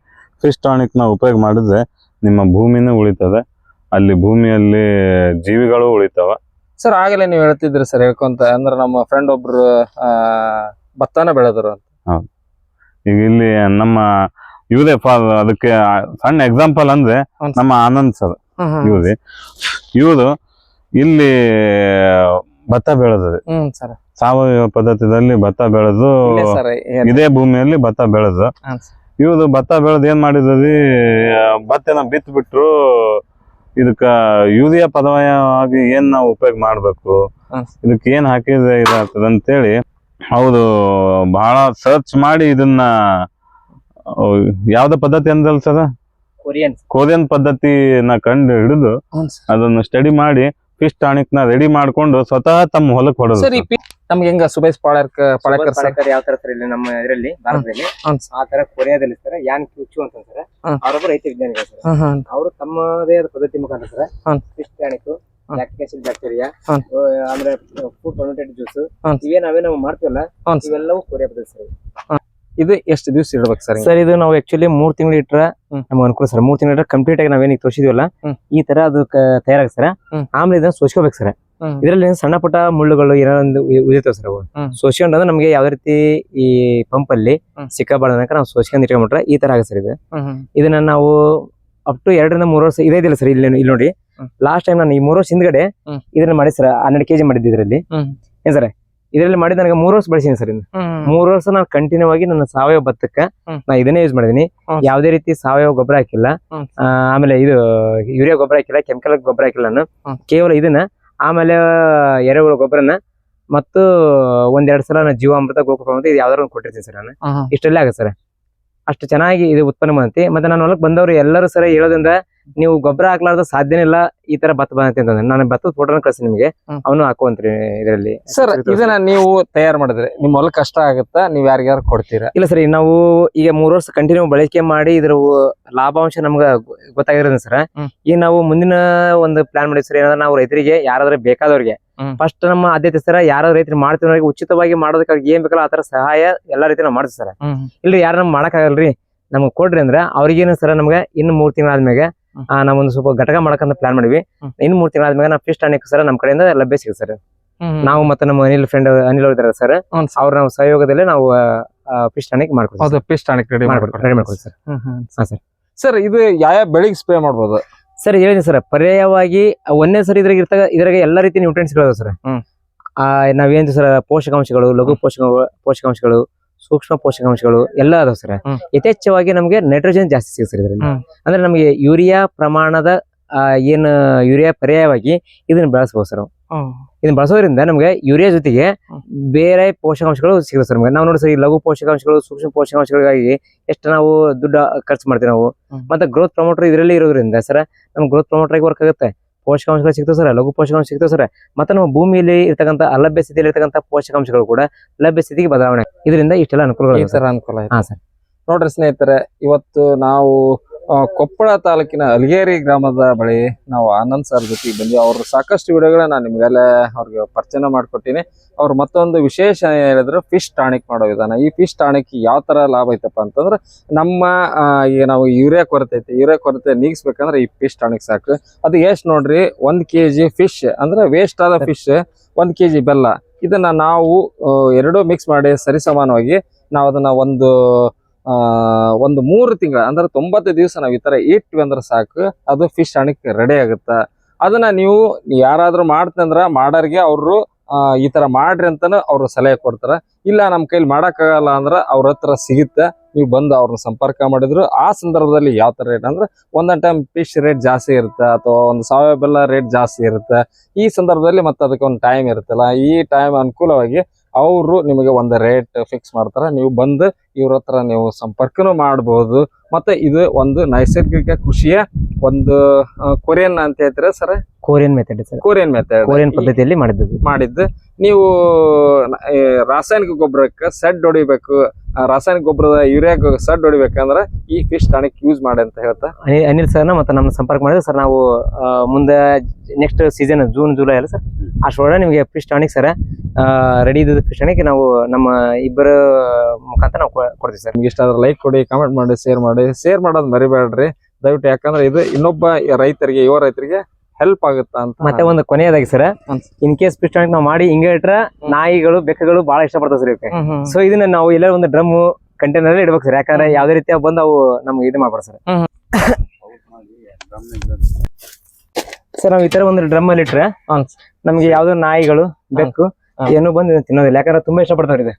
ಫಿಶ್ ಟಾನಿಕ್ ನ ಉಪಯೋಗ ಮಾಡಿದ್ರೆ ನಿಮ್ಮ ಭೂಮಿನೂ ಉಳಿತದೆ, ಅಲ್ಲಿ ಭೂಮಿಯಲ್ಲಿ ಜೀವಿಗಳು ಉಳಿತಾವ ಸರ್. ಆಗಲೇ ನೀವು ಹೇಳ್ತಿದ್ರಿ ಸರ್ ಹೇಳ್ಕೊಂತ, ಅಂದ್ರೆ ನಮ್ಮ ಫ್ರೆಂಡ್ ಒಬ್ರು ಭತ್ತನ ಬೆಳೆದ್ರು ಅಂತ. ಈಗ ಇಲ್ಲಿ ನಮ್ಮ ಅದಕ್ಕೆ ಸಣ್ಣ ಎಕ್ಸಾಂಪಲ್ ಅಂದ್ರೆ ನಮ್ಮ ಆನಂದ್ ಸರ್ ಇವರು ಇಲ್ಲಿ ಭತ್ತ ಬೆಳೆದ್ರಿ. ಸಾವಯವ ಪದ್ಧತಿಯಲ್ಲಿ ಭತ್ತ ಬೆಳೆದು ಇದೇ ಭೂಮಿಯಲ್ಲಿ ಭತ್ತ ಬೆಳೆದು ಇವ್ರು ಭತ್ತ ಬೆಳೆದು ಏನ್ ಮಾಡಿದ್ರಿ, ಭತ್ತನ ಬಿತ್ತು ಬಿಟ್ರು. ಇದಕ್ಕ ಯೂರಿಯಾ ಪದವಾಗಿ ಏನ್ ನಾವು ಉಪಯೋಗ ಮಾಡ್ಬೇಕು, ಇದಕ್ಕೆ ಏನ್ ಹಾಕಿದ್ರೆ ಇದಾಗ್ತದ ಅಂತೇಳಿ ಹೌದು ಬಹಳ ಸರ್ಚ್ ಮಾಡಿ ಇದನ್ನ ಯಾವ್ದ ಪದ್ಧತಿ ಅಂದಲ್ ಸರ್, ಕೊರಿಯನ್ ಪದ್ಧತಿನ ಕಂಡು ಹಿಡಿದು ಅದನ್ನ ಸ್ಟಡಿ ಮಾಡಿ ಫಿಶ್ ಟಾನಿಕ್ ನ ರೆಡಿ ಮಾಡ್ಕೊಂಡು ಸ್ವತಃ ತಮ್ಮ ಹೊಲಕ್ ಹೊಡೆದು. ಸರ್ ನಮ್ಗೆ ಹೆಂಗ ಸುಬೇಶ್ ಪಾಳೇಕರ್ ಸರ್ ಯಾವ ತರ ಸರ್ ಇಲ್ಲಿ ನಮ್ಮ ಇದರಲ್ಲಿ ಭಾರತದಲ್ಲಿ ಆ ತರ ಕೊರಿಯಾದಲ್ಲಿ ಸರ್ ಯಾನ್ ಕ್ಯೂಚು ಅಂತ ಸರ್, ಅವರೊಬ್ಬರು ರೈತ ವಿಜ್ಞಾನಿಗಳು ಸರ್. ಅವರು ತಮ್ಮದೇ ಆದ ಪದ್ಧತಿ ಮುಖಾಂತರ sir fish tonic, lactic acid bacteria, ಅಂದ್ರೆ ಫುಡ್ ಫರ್ಮೆಂಟೆಡ್ ಜ್ಯೂಸ್ ಇವೇನಾವೇ ನಾವು ಮಾಡ್ತೀವಲ್ಲ ಇವೆಲ್ಲವೂ ಕೊರಿಯಾ ಪದ್ಧತಿ ಸರ್. ಇದು ಎಷ್ಟು ದಿವಸ ಇಡ್ಬೇಕು ಸರ್? ಸರ್ ಇದು ನಾವು ಆಕ್ಚುಲಿ 3 ತಿಂಗಳು ಇಟ್ರ ನಮ್ಗೆ ಅನುಕೂಲ ಸರ್. 3 ತಿಂಗಳು ಇಟ್ರೆ ಕಂಪ್ಲೀಟ್ ಆಗಿ ನಾವೇನಿಗೆ ತೋರಿಸಿದ್ವಲ್ಲ ಈ ತರ ಅದು ತಯಾರಾಗ ಸರ್. ಆಮೇಲೆ ಇದನ್ನ ಸೋಸ್ಕೋಬೇಕು ಸರ್. ಇದರಲ್ಲಿ ಸಣ್ಣ ಪುಟ್ಟ ಮುಳ್ಳುಗಳು ಏನೋ ಒಂದು ಉಳಿತಾವ ಸರ್. ಅವು ಸೋಸ್ಕೊಂಡ್ರೆ ನಮ್ಗೆ ಯಾವ್ದೇ ರೀತಿ ಈ ಪಂಪ್ ಅಲ್ಲಿ ಸಿಕ್ಕಬಾರ್ದನಕ ನಾವು ಸೋಸ್ಕೊಂಡ್ ಇಟ್ಕೊಂಡ್ಬಿಟ್ರೆ ಈ ತರ ಆಗುತ್ತೆ ಸರ್. ಇದನ್ನ ನಾವು ಅಪ್ ಟು 2 ರಿಂದ 3 ವರ್ಷ ಇದೇ ಇದಿಲ್ಲ ಸರ್. ಇಲ್ಲಿ ನೋಡಿ ಲಾಸ್ಟ್ ಟೈಮ್ ನಾನು ಈ 3 ವರ್ಷ ಹಿಂದ್ಗಡೆ ಇದನ್ನ ಮಾಡಿ ಸರ್ 12 kg ಮಾಡಿದ್ದೆ ಇದರಲ್ಲಿ. ಏನ್ ಸರ್ ಇದರಲ್ಲಿ ಮಾಡಿದ ನನಗೆ 3 ವರ್ಷ ಬೆಳೆಸಿನಿ ಸರ್. 3 ವರ್ಷ ನಾನು ಕಂಟಿನ್ಯೂ ಆಗಿ ನನ್ನ ಸಾವಯವ ಭತ್ತಕ್ಕ ನಾ ಇದನ್ನೇ ಯೂಸ್ ಮಾಡಿದೀನಿ. ಯಾವ್ದೇ ರೀತಿ ಸಾವಯವ ಗೊಬ್ಬರ ಹಾಕಿಲ್ಲ, ಆಮೇಲೆ ಇದು ಯೂರಿಯಾ ಗೊಬ್ಬರ ಹಾಕಿಲ್ಲ, ಕೆಮಿಕಲ್ ಗೊಬ್ಬರ ಹಾಕಿಲ್ಲ. ನಾನು ಕೇವಲ ಇದನ್ನ ಆಮೇಲೆ ಎರೆಹುಳ ಗೊಬ್ಬರನ ಮತ್ತು 1-2 ಸಲ ನಾನು ಜೀವಾಮೃತ ಗೋಕೃಪ ಅಂತ ಇದು ಯಾವ್ದಾರು ಒಂದು ಕೊಟ್ಟಿರ್ತೀನಿ ಸರ್. ನಾನು ಇಷ್ಟಲ್ಲೇ ಆಗುತ್ತೆ ಸರ್. ಅಷ್ಟು ಚೆನ್ನಾಗಿ ಇದು ಉತ್ಪನ್ನ ಬಂದೈತಿ. ಮತ್ತೆ ನಾನು ಹೊಲಕ್ ಬಂದವ್ರು ಎಲ್ಲರೂ ಸರ್ ಹೇಳೋದ್ರಿಂದ ನೀವು ಗೊಬ್ಬರ ಹಾಕ್ಲಾರ್ದ ಸಾಧ್ಯನೇ ಇಲ್ಲ ಈ ತರ ಭತ್ತ ಬಂದೈತಿ ಅಂತಂದ್ರೆ ನಾನು ಭತ್ತದ ಫೋಟೋನ ಕಳ್ಸಿ ನಿಮಗೆ, ಅವನು ಹಾಕುವಂತ್ರಿ ಇದರಲ್ಲಿ. ಸರ್ ಇದನ್ನ ನೀವು ತಯಾರು ಮಾಡಿದ್ರೆ ನಿಮ್ಮ ಹೊಲ ಕಷ್ಟ ಆಗುತ್ತಾ, ನೀವ್ ಯಾರಿಗಾರು ಕೊಡ್ತೀರಾ? ಇಲ್ಲ ಸರ್, ನಾವು ಈಗ 3 ವರ್ಷ ಕಂಟಿನ್ಯೂ ಬಳಕೆ ಮಾಡಿ ಇದ್ರ ಲಾಭಾಂಶ ನಮ್ಗ ಗೊತ್ತಾಗಿರೋದ್ರಿಂದ ಸರ್ ಈಗ ನಾವು ಮುಂದಿನ ಒಂದು ಪ್ಲಾನ್ ಮಾಡಿದ್ವಿ ಸರ್. ಏನಂದ್ರೆ ನಾವು ರೈತರಿಗೆ ಯಾರಾದ್ರೂ ಬೇಕಾದವ್ರಿಗೆ ಫಸ್ಟ್ ನಮ್ಮ ಆದ್ಯತೆ ಸರ್, ಯಾರಾದ್ರೂ ರೈತರು ಮಾಡ್ತೀವಿ ಉಚಿತವಾಗಿ ಮಾಡೋದಕ್ಕೆ ಏನ್ ಬೇಕಲ್ಲ ಆತರ ಸಹಾಯ ಎಲ್ಲಾ ರೀತಿ ನಾವು ಮಾಡ್ತೀವಿ ಸರ್. ಇಲ್ರಿ ಯಾರು ನಮ್ ಮಾಡಕ್ ಆಗಲ್ರಿ ನಮ್ಗೆ ಕೊಡ್ರಿ ಅಂದ್ರೆ ಅವ್ರಿಗೇನು ಸರ್ ನಮ್ಗೆ ಇನ್ನು 3 ತಿಂಗಳಾದ್ಮೇಲೆ ನಾವೊಂದು ಸ್ವಲ್ಪ ಘಟಕ ಮಾಡಕಂತ ಪ್ಲಾನ್ ಮಾಡಿವಿ. ಇನ್ನು 3 ತಿಂಗಳಾದ್ಮೇಲೆ ನಾವು ಫಿಶ್ ಟಾನಿಕ್ ಸರ್ ನಮ್ ಕಡೆಯಿಂದ ಲಭ್ಯ ಸಿಗುತ್ತೆ ಸರ್. ನಾವು ಮತ್ತೆ ನಮ್ಮ ಅನಿಲ್ ಫ್ರೆಂಡ್ ಅನಿಲ್ ಇದಾರೆ ಸರ್, ಅವ್ರ ನಾವು ಸಹಯೋಗದಲ್ಲೇ ನಾವು ಫಿಶ್ ಟಾನಿಕ್ ಮಾಡ್ಕೊಡ್ತೀವಿ. ಫಿಶ್ ಟಾನಿಕ್ ರೆಡಿ ಮಾಡ್ಕೊಡ್ತೀವಿ ಸರ್. ಹಾ ಸರ್. ಸರ್ ಇದು ಯಾವ ಬೆಳಿಗ್ಗೆ ಸ್ಪ್ರೇ ಮಾಡ್ಬೋದು ಸರ್? ಹೇಳಿದ್ವಿ ಸರ್, ಪರ್ಯಾಯವಾಗಿ ಒಂದೇ ಸರ್ ಇದ್ರಾಗ ಎಲ್ಲಾ ರೀತಿ ನ್ಯೂಟ್ರಿಯೆಂಟ್ಸ್ ಗಳು ಸರ್. ನಾವೇನ್ ಸರ್ ಪೋಷಕಾಂಶಗಳು, ಲಘು ಪೋಷಕಾಂಶಗಳು, ಸೂಕ್ಷ್ಮ ಪೋಷಕಾಂಶಗಳು ಎಲ್ಲ ಅದಾವ ಸರ್. ಯಥೇಚ್ಛವಾಗಿ ನಮ್ಗೆ ನೈಟ್ರೋಜನ್ ಜಾಸ್ತಿ ಸಿಗುತ್ತೆ ಸರ್ ಇದರಲ್ಲಿ. ಅಂದ್ರೆ ನಮ್ಗೆ ಯೂರಿಯಾ ಪ್ರಮಾಣದ ಏನು ಯೂರಿಯಾ ಪರ್ಯಾಯವಾಗಿ ಇದನ್ನ ಬಳಸಬಹುದು ಸರ್. ಇದನ್ನ ಬಳಸೋದ್ರಿಂದ ನಮ್ಗೆ ಯೂರಿಯಾ ಜೊತೆಗೆ ಬೇರೆ ಪೋಷಕಾಂಶಗಳು ಸಿಗುತ್ತೆ ಸರ್. ನಾವು ನೋಡಿ ಸರ್ ಈ ಲಘು ಪೋಷಕಾಂಶಗಳು, ಸೂಕ್ಷ್ಮ ಪೋಷಕಾಂಶಗಳಿಗಾಗಿ ಎಷ್ಟು ನಾವು ದುಡ್ಡು ಖರ್ಚು ಮಾಡ್ತೀವಿ ನಾವು. ಮತ್ತೆ ಗ್ರೋತ್ ಪ್ರಮೋಟರ್ ಇದರಲ್ಲಿ ಇರೋದ್ರಿಂದ ಸರ್ ನಮ್ಗೆ ಗ್ರೋತ್ ಪ್ರಮೋಟರ್ ಆಗಿ ವರ್ಕ್ ಆಗುತ್ತೆ. ಪೋಷಕಾಂಶಗಳು ಸಿಗ್ತಾವೆ ಸರ್, ಲಘು ಪೋಷಕಾಂಶ ಸಿಗ್ತಾವೆ ಸರ್. ಮತ್ತೆ ನಮ್ಮ ಭೂಮಿಯಲ್ಲಿ ಇರ್ತಕ್ಕಂಥ ಅಲಭ್ಯ ಸ್ಥಿತಿಯಲ್ಲಿ ಇರ್ತಕ್ಕಂಥ ಪೋಷಕಾಂಶಗಳು ಕೂಡ ಲಭ್ಯ ಸ್ಥಿತಿಗೆ ಬದಲಾವಣೆ. ಇದರಿಂದ ಇಷ್ಟೆಲ್ಲ ಅನುಕೂಲಗಳು ಅನುಕೂಲ. ಹಾ ಸರ್. ನೋಡ್ರಿ ಸ್ನೇಹಿತರೆ, ಇವತ್ತು ನಾವು ಕೊಪ್ಪಳ ತಾಲೂಕಿನ ಅಲ್ಗೇರಿ ಗ್ರಾಮದ ಬಳಿ ನಾವು ಆನಂದ್ ಸರ್ ಜೊತೆಗೆ ಬಂದ್ವಿ. ಅವ್ರು ಸಾಕಷ್ಟು ವಿಡಿಯೋಗಳನ್ನ ನಾನು ನಿಮ್ಗೆಲ್ಲ ಅವ್ರಿಗೆ ಪರಿಚಯ ಮಾಡ್ಕೊಟ್ಟಿನಿ. ಅವ್ರು ಮತ್ತೊಂದು ವಿಶೇಷ ಹೇಳಿದ್ರು ಫಿಶ್ ಟಾನಿಕ್ ಮಾಡೋ ವಿಧಾನ. ಈ ಫಿಶ್ ಟಾನಿಕ್ ಯಾವ ತರ ಲಾಭ ಐತಪ್ಪ ಅಂತಂದ್ರೆ ನಮ್ಮ ಈಗ ನಾವು ಯೂರಿಯಾ ಕೊರತೆ ನೀಗಿಸ್ಬೇಕಂದ್ರೆ ಈ ಫಿಶ್ ಟಾನಿಕ್ ಸಾಕು. ಅದು ಎಷ್ಟು ನೋಡ್ರಿ, 1 kg ಫಿಶ್ ಅಂದ್ರೆ ವೇಸ್ಟ್ ಆದ ಫಿಶ್, 1 kg ಬೆಲ್ಲ, ಇದನ್ನ ನಾವು ಎರಡೂ ಮಿಕ್ಸ್ ಮಾಡಿ ಸರಿಸಮಾನವಾಗಿ ನಾವು ಅದನ್ನ ಒಂದು 3 ತಿಂಗಳ ಅಂದ್ರೆ 90 ದಿವಸ ನಾವು ಈ ತರ ಇಟ್ವಿ ಅಂದ್ರೆ ಸಾಕು, ಅದು ಫಿಶ್ ಟಾನಿಕ್ ರೆಡಿ ಆಗುತ್ತ. ಅದನ್ನ ನೀವು ಯಾರಾದ್ರೂ ಮಾಡ್ತಂದ್ರ ಮಾಡೋರಿಗೆ ಅವರು ಈ ತರ ಮಾಡ್ರಿ ಅಂತಾನು ಅವ್ರು ಸಲಹೆ ಕೊಡ್ತಾರ. ಇಲ್ಲ ನಮ್ ಕೈಲಿ ಮಾಡಕ್ಕಾಗಲ್ಲ ಅಂದ್ರ ಅವ್ರ ಹತ್ರ ಸಿಗುತ್ತೆ, ನೀವು ಬಂದು ಅವ್ರನ್ನ ಸಂಪರ್ಕ ಮಾಡಿದ್ರು. ಆ ಸಂದರ್ಭದಲ್ಲಿ ಯಾವ ತರ ರೇಟ್ ಅಂದ್ರೆ ಒಂದೊಂದು ಟೈಮ್ ಫಿಶ್ ರೇಟ್ ಜಾಸ್ತಿ ಇರುತ್ತೆ ಅಥವಾ ಒಂದು ಸಾವಯವ ಬೆಲ್ಲ ರೇಟ್ ಜಾಸ್ತಿ ಇರುತ್ತೆ. ಈ ಸಂದರ್ಭದಲ್ಲಿ ಮತ್ತೆ ಅದಕ್ಕೆ ಒಂದು ಟೈಮ್ ಇರುತ್ತಲ್ಲ, ಈ ಟೈಮ್ ಅನುಕೂಲವಾಗಿ ಅವರು ನಿಮಗೆ ಒಂದು ರೇಟ್ ಫಿಕ್ಸ್ ಮಾಡ್ತಾರ. ನೀವು ಬಂದು ಇವ್ರ ಹತ್ರ ನೀವು ಸಂಪರ್ಕನೂ ಮಾಡಬಹುದು. ಮತ್ತೆ ಇದು ಒಂದು ನೈಸರ್ಗಿಕ ಕೃಷಿಯ ಒಂದು ಕೊರಿಯನ್ ಅಂತ ಹೇಳ್ತೀರಾ sir? Korean method sir. Korean ಪದ್ಧತಿಯಲ್ಲಿ ಮಾಡಿದ್ದು. ನೀವು ರಾಸಾಯನಿಕ ಗೊಬ್ಬರಕ್ಕೆ ಸೆಡ್ ಹೊಡಿಬೇಕು, ರಾಸಾಯನಿಕ ಗೊಬ್ಬರದ ಯೂರಿಯಾಗ ಸೆಡ್ ಹೊಡಿಬೇಕಂದ್ರೆ ಈ ಫಿಶ್ ಟಾನಿಕ್ ಯೂಸ್ ಮಾಡಿ ಅಂತ ಹೇಳ್ತಾ ಅನಿಲ್ ಸರ್ನ ಮತ್ತೆ ನಮ್ಮ ಸಂಪರ್ಕ ಮಾಡಿದ್ರೆ ಸರ್ ನಾವು ಮುಂದೆ ನೆಕ್ಸ್ಟ್ ಸೀಸನ್ ಜೂನ್ ಜುಲೈ ಅಲ್ಲ ಸರ್ ಅಷ್ಟೊಳಗೆ ನಿಮಗೆ ಫಿಶ್ ಟಾನಿಕ್ ಸರ್ ರೆಡಿ ಇದ್ದ ಫಿಶ್ ಟಾನಿಕ್ ನಾವು ನಮ್ಮ ಇಬ್ಬರ ಮುಖಾಂತರ ನಾವು ಕೊಡ್ತೀವಿ ಸರ್. ನಿಮ್ಗೆ ಇಷ್ಟ ಆದ್ರೆ ಲೈಕ್ ಕೊಡಿ, ಕಾಮೆಂಟ್ ಮಾಡಿ, ಶೇರ್ ಮಾಡೋದು ಮರಿಬೇಡ್ರಿ ದಯವಿಟ್ಟು. ಯಾಕಂದ್ರೆ ಇದು ಇನ್ನೊಬ್ಬ ರೈತರಿಗೆ, ಯುವ ರೈತರಿಗೆ ಹೆಲ್ಪ್ ಆಗುತ್ತಾ ಅಂತ. ಮತ್ತೆ ಒಂದು ಕೊನೆಯದಾಗಿ sir, in case fish tonic ನಾವು ಮಾಡಿ ಹಿಂಗೆ ಇಟ್ರೆ ನಾಯಿಗಳು, ಬೆಕ್ಕಗಳು ಬಹಳ ಇಷ್ಟಪಡ್ತಾವೆ ಸರ್ ಇವಕ್ಕೆ. ಸೊ ಇದನ್ನ ನಾವು ಎಲ್ಲ ಒಂದು ಡ್ರಮ್ ಕಂಟೈನರ್ ಇಡ್ಬೇಕು ಸರ್. ಯಾಕಂದ್ರೆ ಯಾವ್ದೇ ರೀತಿಯ ಬಂದು ಅವು ನಮ್ಗೆ ಇದು ಮಾಡ್ಬಾರ್ದು ಸರ್. ಸರ್ ನಾವು ಈ ತರ ಒಂದು ಡ್ರಮ್ ಅಲ್ಲಿ ಇಟ್ರೆ ನಮ್ಗೆ ಯಾವ್ದೋ ನಾಯಿಗಳು, ಬೆಕ್ಕು ಏನು ಬಂದು ತಿನ್ನೋದಿಲ್ಲ. ಯಾಕಂದ್ರೆ ತುಂಬಾ ಇಷ್ಟಪಡ್ತಾವ್ರಿ ಇದು.